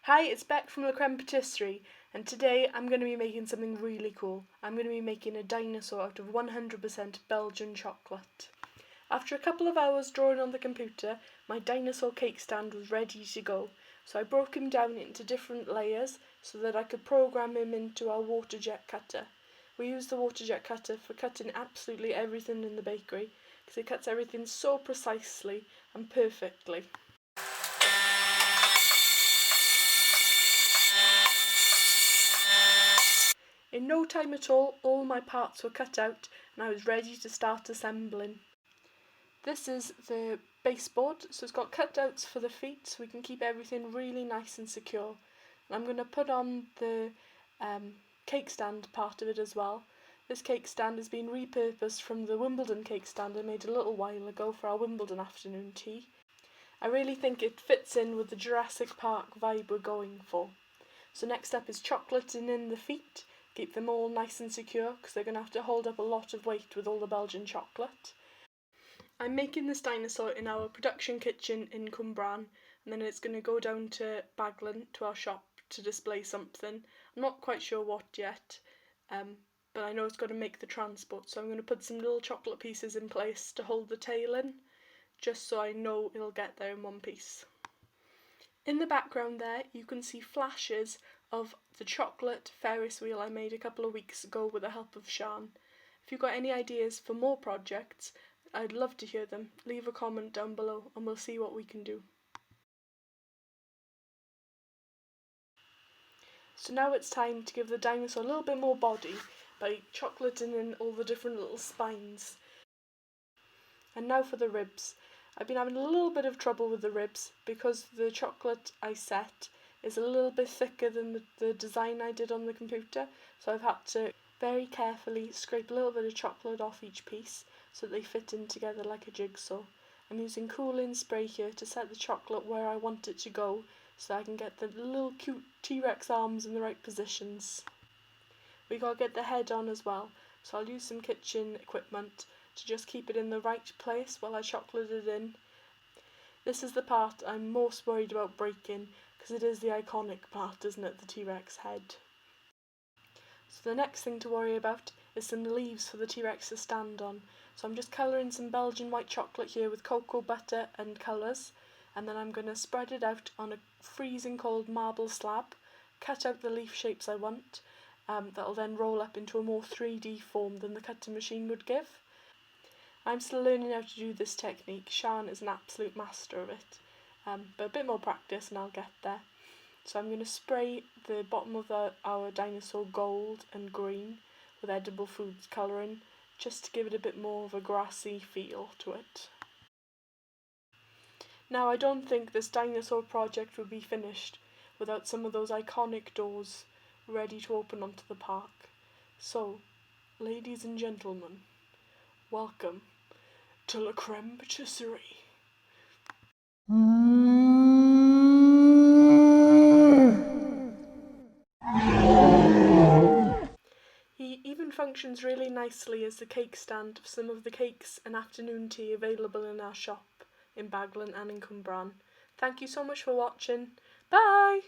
Hi, it's Beck from Cwmbran Patisserie, and today I'm going to be making something really cool. I'm going to be making a dinosaur out of 100% Belgian chocolate. After a couple of hours drawing on the computer, my dinosaur cake stand was ready to go, so I broke him down into different layers so that I could program him into our water jet cutter. We use the water jet cutter for cutting absolutely everything in the bakery, because it cuts everything so precisely and perfectly. In no time at all my parts were cut out and I was ready to start assembling. This is the baseboard, so it's got cutouts for the feet so we can keep everything really nice and secure. And I'm going to put on the cake stand part of it as well. This cake stand has been repurposed from the Wimbledon cake stand I made a little while ago for our Wimbledon afternoon tea. I really think it fits in with the Jurassic Park vibe we're going for. So next up is chocolating in the feet. Keep them all nice and secure because they're going to have to hold up a lot of weight with all the Belgian chocolate. I'm making this dinosaur in our production kitchen in Cwmbran, and then it's going to go down to Baglan, to our shop, to display something. I'm not quite sure what yet, but I know it's got to make the transport, so I'm going to put some little chocolate pieces in place to hold the tail in, just so I know it'll get there in one piece. In the background there, you can see flashes of the chocolate Ferris wheel I made a couple of weeks ago with the help of Sian. If you've got any ideas for more projects, I'd love to hear them. Leave a comment down below and we'll see what we can do. So now it's time to give the dinosaur a little bit more body by chocolating in all the different little spines. And now for the ribs. I've been having a little bit of trouble with the ribs because the chocolate I set is a little bit thicker than the design I did on the computer, so I've had to very carefully scrape a little bit of chocolate off each piece so that they fit in together like a jigsaw. I'm using cooling spray here to set the chocolate where I want it to go so I can get the little cute T-Rex arms in the right positions. We gotta get the head on as well, so I'll use some kitchen equipment to just keep it in the right place while I chocolate it in. This is the part I'm most worried about breaking because it is the iconic part, isn't it, the T-Rex head. So the next thing to worry about is some leaves for the T-Rex to stand on. So I'm just colouring some Belgian white chocolate here with cocoa butter and colours, and then I'm going to spread it out on a freezing cold marble slab, cut out the leaf shapes I want, that'll then roll up into a more 3D form than the cutting machine would give. I'm still learning how to do this technique. Sian is an absolute master of it, but a bit more practice and I'll get there. So I'm going to spray the bottom of our dinosaur gold and green with edible foods colouring, just to give it a bit more of a grassy feel to it. Now I don't think this dinosaur project would be finished without some of those iconic doors ready to open onto the park. So, ladies and gentlemen, welcome to Cwmbran Patisserie. He even functions really nicely as the cake stand for some of the cakes and afternoon tea available in our shop in Baglan and in Cwmbran. Thank you so much for watching. Bye!